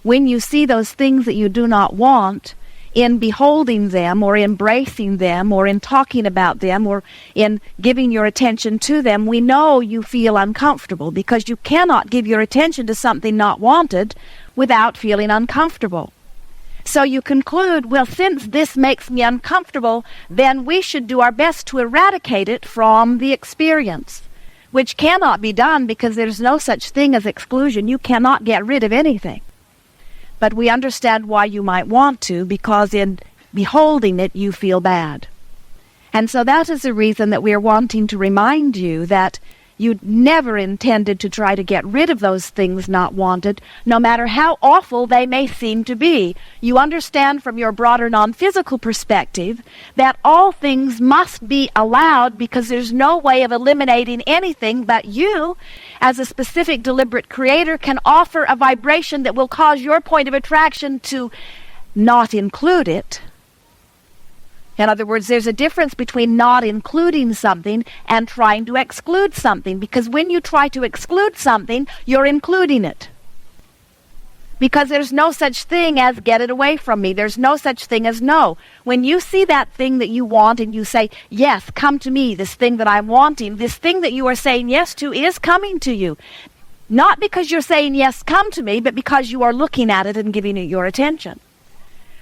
when you see those things that you do not want, in beholding them or embracing them or in talking about them or in giving your attention to them, we know you feel uncomfortable because you cannot give your attention to something not wanted without feeling uncomfortable. So you conclude, well, since this makes me uncomfortable, then we should do our best to eradicate it from the experience, which cannot be done because there's no such thing as exclusion. You cannot get rid of anything. But we understand why you might want to, because in beholding it, you feel bad. And so that is the reason that we are wanting to remind you that you never intended to try to get rid of those things not wanted, no matter how awful they may seem to be. You understand from your broader non-physical perspective that all things must be allowed because there's no way of eliminating anything, but you, as a specific deliberate creator, can offer a vibration that will cause your point of attraction to not include it. In other words, there's a difference between not including something and trying to exclude something, because when you try to exclude something, you're including it. Because there's no such thing as get it away from me. There's no such thing as no. When you see that thing that you want and you say, yes, come to me, this thing that I'm wanting, this thing that you are saying yes to is coming to you. Not because you're saying yes, come to me, but because you are looking at it and giving it your attention.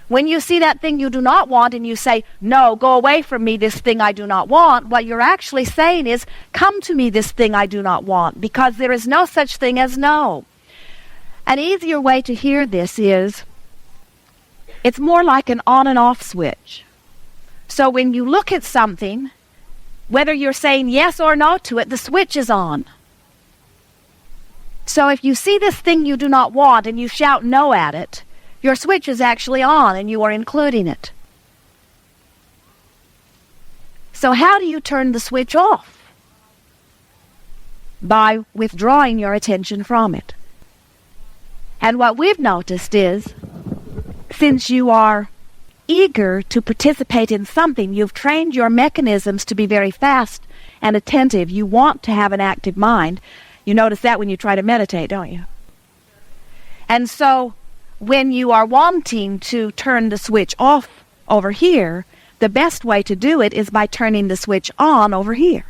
When you see that thing you do not want and you say, no, go away from me, this thing I do not want, what you're actually saying is, come to me, this thing I do not want, because there is no such thing as no. An easier way to hear this is, it's more like an on and off switch. So when you look at something, whether you're saying yes or no to it, the switch is on. So if you see this thing you do not want and you shout no at it, your switch is actually on and you are including it. So how do you turn the switch off? By withdrawing your attention from it. And what we've noticed is, since you are eager to participate in something, you've trained your mechanisms to be very fast and attentive. You want to have an active mind. You notice that when you try to meditate, don't you? And so when you are wanting to turn the switch off over here, the best way to do it is by turning the switch on over here.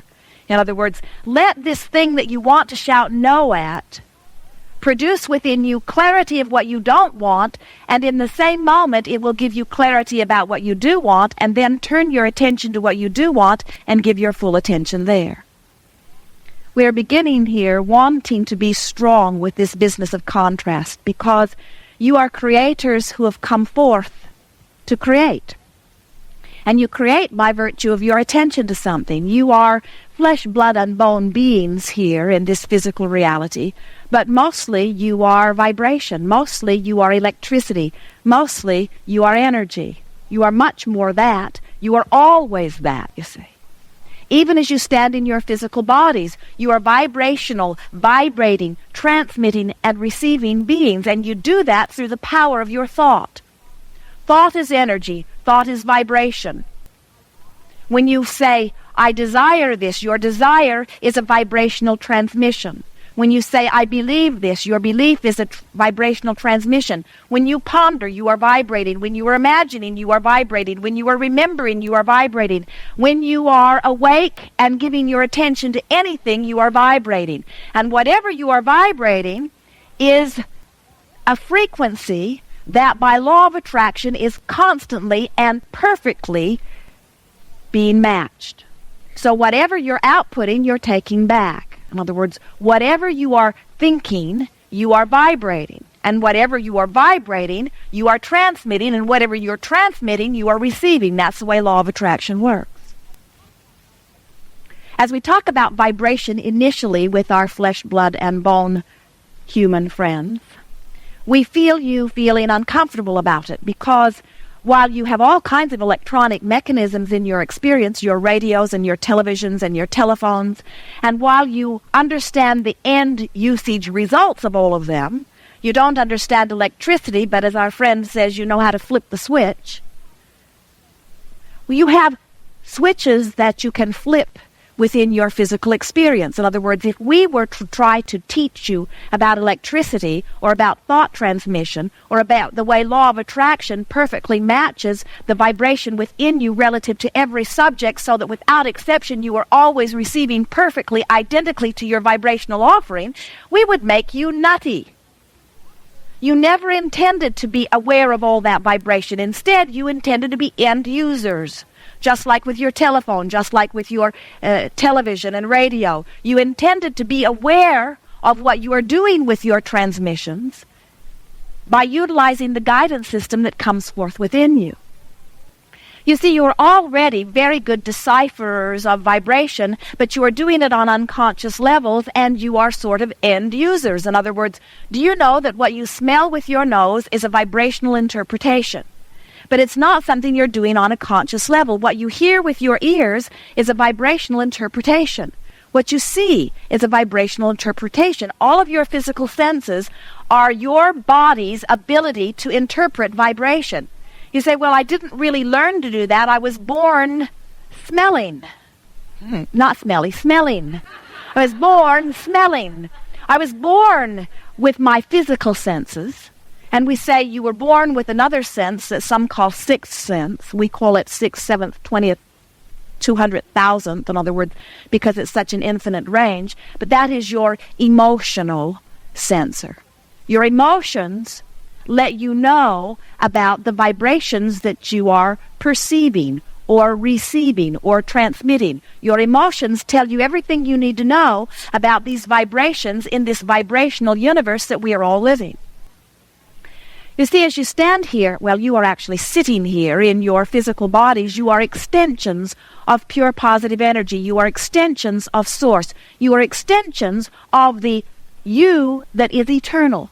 In other words, let this thing that you want to shout no at produce within you clarity of what you don't want, and in the same moment it will give you clarity about what you do want, and then turn your attention to what you do want and give your full attention there. We're beginning here wanting to be strong with this business of contrast, because you are creators who have come forth to create. And you create by virtue of your attention to something. You are flesh, blood, and bone beings here in this physical reality, but mostly you are vibration. Mostly you are electricity. Mostly you are energy. You are much more that. You are always that, you see. Even as you stand in your physical bodies, you are vibrational, vibrating, transmitting, and receiving beings, and you do that through the power of your thought. Thought is energy. Thought is vibration. When you say, I desire this, your desire is a vibrational transmission. When you say, I believe this, your belief is a vibrational transmission. When you ponder, you are vibrating. When you are imagining, you are vibrating. When you are remembering, you are vibrating. When you are awake and giving your attention to anything, you are vibrating. And whatever you are vibrating is a frequency that by law of attraction is constantly and perfectly being matched. So whatever you're outputting, you're taking back. In other words, whatever you are thinking, you are vibrating. And whatever you are vibrating, you are transmitting. And whatever you're transmitting, you are receiving. That's the way law of attraction works. As we talk about vibration initially with our flesh, blood, and bone human friends, we feel you feeling uncomfortable about it, because while you have all kinds of electronic mechanisms in your experience, your radios and your televisions and your telephones, and while you understand the end usage results of all of them, you don't understand electricity, but as our friend says, you know how to flip the switch. Well, you have switches that you can flip within your physical experience. In other words, if we were to try to teach you about electricity or about thought transmission or about the way law of attraction perfectly matches the vibration within you relative to every subject so that without exception you are always receiving perfectly identically to your vibrational offering, we would make you nutty. You never intended to be aware of all that vibration. Instead, you intended to be end users. Just like with your telephone, just like with your television and radio. You intended to be aware of what you are doing with your transmissions by utilizing the guidance system that comes forth within you. You see, you are already very good decipherers of vibration, but you are doing it on unconscious levels, and you are sort of end users. In other words, do you know that what you smell with your nose is a vibrational interpretation? But it's not something you're doing on a conscious level. What you hear with your ears is a vibrational interpretation. What you see is a vibrational interpretation. All of your physical senses are your body's ability to interpret vibration. You say, well, I didn't really learn to do that. I was born smelling. Not smelly, smelling. I was born smelling. I was born with my physical senses. And we say you were born with another sense that some call sixth sense. We call it 6th, 7th, 20th, 200,000th, in other words, because it's such an infinite range. But that is your emotional sensor. Your emotions let you know about the vibrations that you are perceiving or receiving or transmitting. Your emotions tell you everything you need to know about these vibrations in this vibrational universe that we are all living. You see, as you stand here, well, you are actually sitting here in your physical bodies. You are extensions of pure positive energy. You are extensions of Source. You are extensions of the you that is eternal.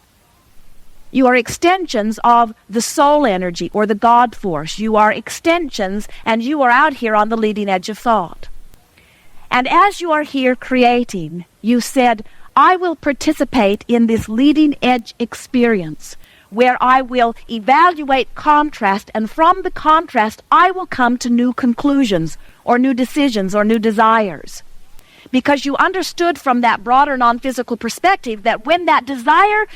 You are extensions of the soul energy or the God force. You are extensions, and you are out here on the leading edge of thought. And as you are here creating, you said, I will participate in this leading edge experience where I will evaluate contrast, and from the contrast I will come to new conclusions or new decisions or new desires. Because you understood from that broader non-physical perspective that when that desire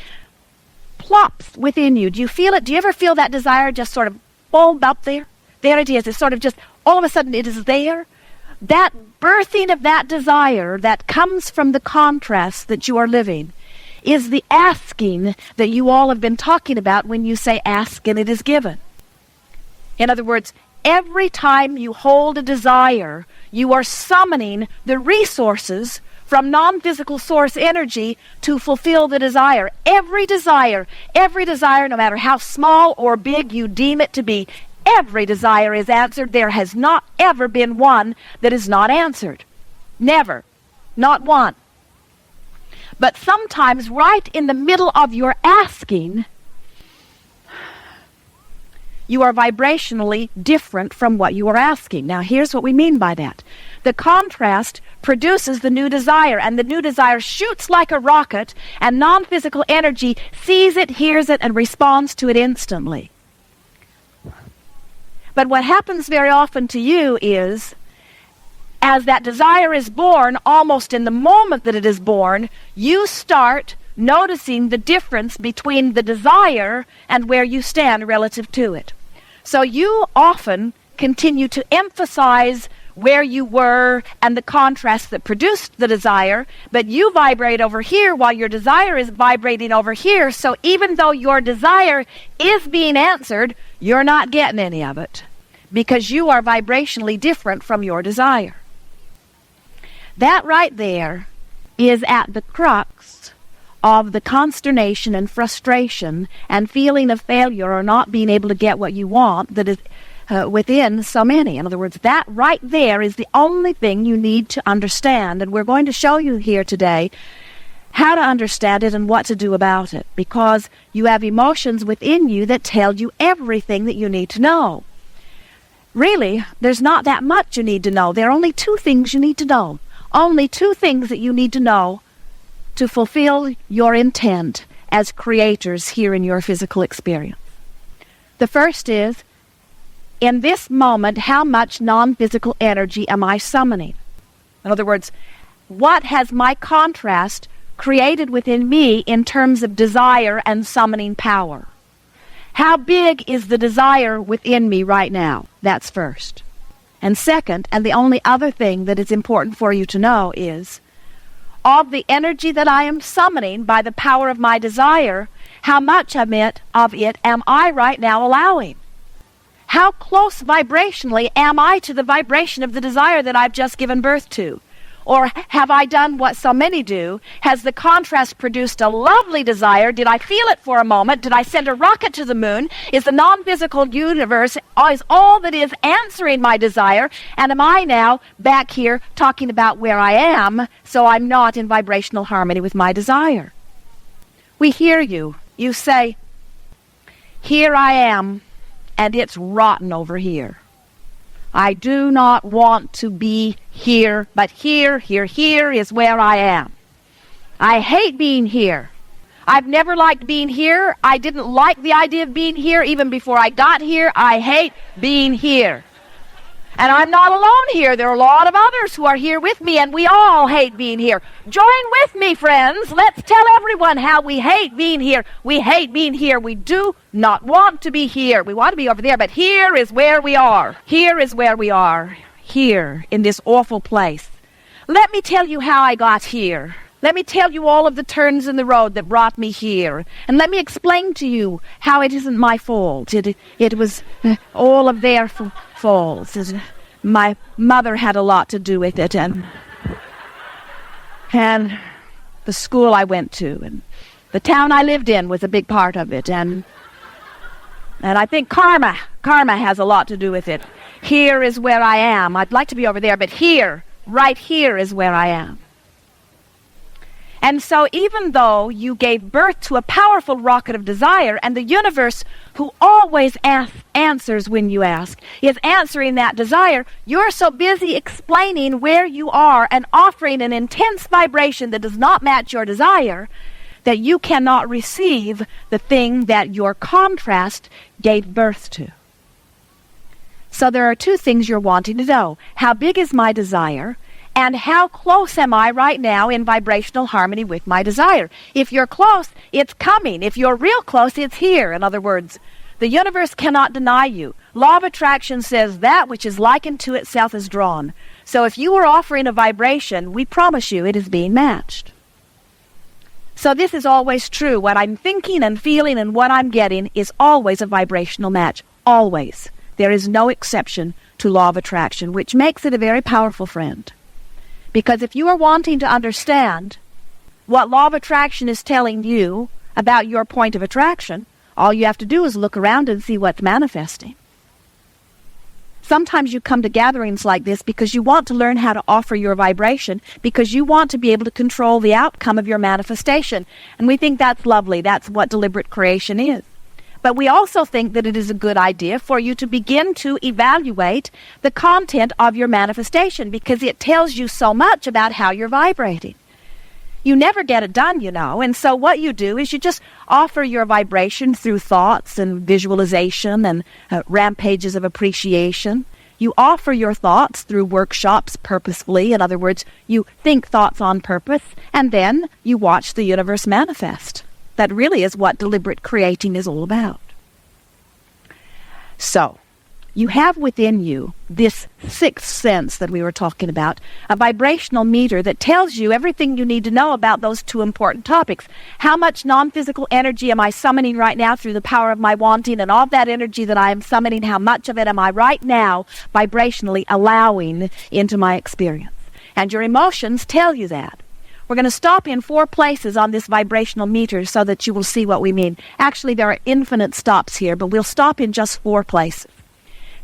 plops within you, do you feel it? Do you ever feel that desire just sort of bulb up there? There it is. It's sort of just, all of a sudden it is there. That birthing of that desire that comes from the contrast that you are living is the asking that you all have been talking about when you say ask and it is given. In other words, every time you hold a desire, you are summoning the resources from non-physical source energy to fulfill the desire. Every desire, no matter how small or big you deem it to be, every desire is answered. There has not ever been one that is not answered. Never. Not one. But sometimes right in the middle of your asking, you are vibrationally different from what you are asking. Now, here's what we mean by that. The contrast produces the new desire, and the new desire shoots like a rocket, and non-physical energy sees it, hears it, and responds to it instantly. But what happens very often to you is, as that desire is born, almost in the moment that it is born, you start noticing the difference between the desire and where you stand relative to it. So you often continue to emphasize where you were and the contrast that produced the desire, but you vibrate over here while your desire is vibrating over here. So even though your desire is being answered, you're not getting any of it because you are vibrationally different from your desire. That right there is at the crux of the consternation and frustration and feeling of failure or not being able to get what you want that is within so many. In other words, that right there is the only thing you need to understand, and we're going to show you here today how to understand it and what to do about it, because you have emotions within you that tell you everything that you need to know. Really, there's not that much you need to know. There are only two things you need to know. Only two things that you need to know to fulfill your intent as creators here in your physical experience. The first is, in this moment, how much non-physical energy am I summoning? In other words, what has my contrast created within me in terms of desire and summoning power? How big is the desire within me right now? That's first. And second, and the only other thing that is important for you to know is, of the energy that I am summoning by the power of my desire, how much of it am I right now allowing? How close vibrationally am I to the vibration of the desire that I've just given birth to? Or have I done what so many do? Has the contrast produced a lovely desire? Did I feel it for a moment? Did I send a rocket to the moon? Is the non-physical universe is all that is answering my desire? And am I now back here talking about where I am, so I'm not in vibrational harmony with my desire? We hear you. You say, here I am, and it's rotten over here. I do not want to be here, but here is where I am. I hate being here. I've never liked being here. I didn't like the idea of being here even before I got here. I hate being here. And I'm not alone here. There are a lot of others who are here with me, and we all hate being here. Join with me, friends. Let's tell everyone how we hate being here. We hate being here. We do not want to be here. We want to be over there, but here is where we are. Here is where we are. Here, in this awful place. Let me tell you how I got here. Let me tell you all of the turns in the road that brought me here. And let me explain to you how it isn't my fault. It was all of their faults. My mother had a lot to do with it, and the school I went to, and the town I lived in was a big part of it, and I think karma has a lot to do with it. Here is where I am. I'd like to be over there, but here, right here is where I am. And so even though you gave birth to a powerful rocket of desire, and the universe, who always answers when you ask, is answering that desire, you're so busy explaining where you are and offering an intense vibration that does not match your desire, that you cannot receive the thing that your contrast gave birth to. So there are two things you're wanting to know. How big is my desire? And how close am I right now in vibrational harmony with my desire? If you're close, it's coming. If you're real close, it's here. In other words, the universe cannot deny you. Law of attraction says that which is likened to itself is drawn. So if you are offering a vibration, we promise you it is being matched. So this is always true. What I'm thinking and feeling and what I'm getting is always a vibrational match. Always. There is no exception to law of attraction, which makes it a very powerful friend. Because if you are wanting to understand what law of attraction is telling you about your point of attraction, all you have to do is look around and see what's manifesting. Sometimes you come to gatherings like this because you want to learn how to offer your vibration, because you want to be able to control the outcome of your manifestation. And we think that's lovely. That's what deliberate creation is. But we also think that it is a good idea for you to begin to evaluate the content of your manifestation, because it tells you so much about how you're vibrating. You never get it done, you know, and so what you do is you just offer your vibration through thoughts and visualization and rampages of appreciation. You offer your thoughts through workshops purposefully. In other words, you think thoughts on purpose, and then you watch the universe manifest. That really is what deliberate creating is all about. So, you have within you this sixth sense that we were talking about, a vibrational meter that tells you everything you need to know about those two important topics. How much non-physical energy am I summoning right now through the power of my wanting, and all that energy that I am summoning, how much of it am I right now vibrationally allowing into my experience? And your emotions tell you that. We're going to stop in 4 places on this vibrational meter so that you will see what we mean. Actually, there are infinite stops here, but we'll stop in just 4 places.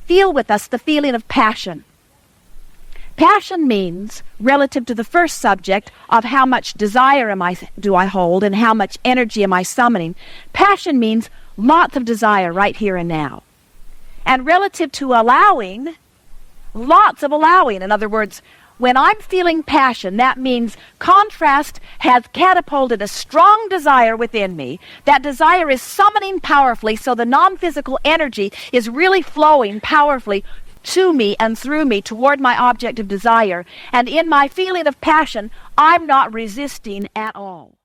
Feel with us the feeling of passion. Passion means, relative to the first subject of how much desire do I hold and how much energy am I summoning, passion means lots of desire right here and now. And relative to allowing, lots of allowing. In other words, when I'm feeling passion, that means contrast has catapulted a strong desire within me. That desire is summoning powerfully, so the non-physical energy is really flowing powerfully to me and through me toward my object of desire. And in my feeling of passion, I'm not resisting at all.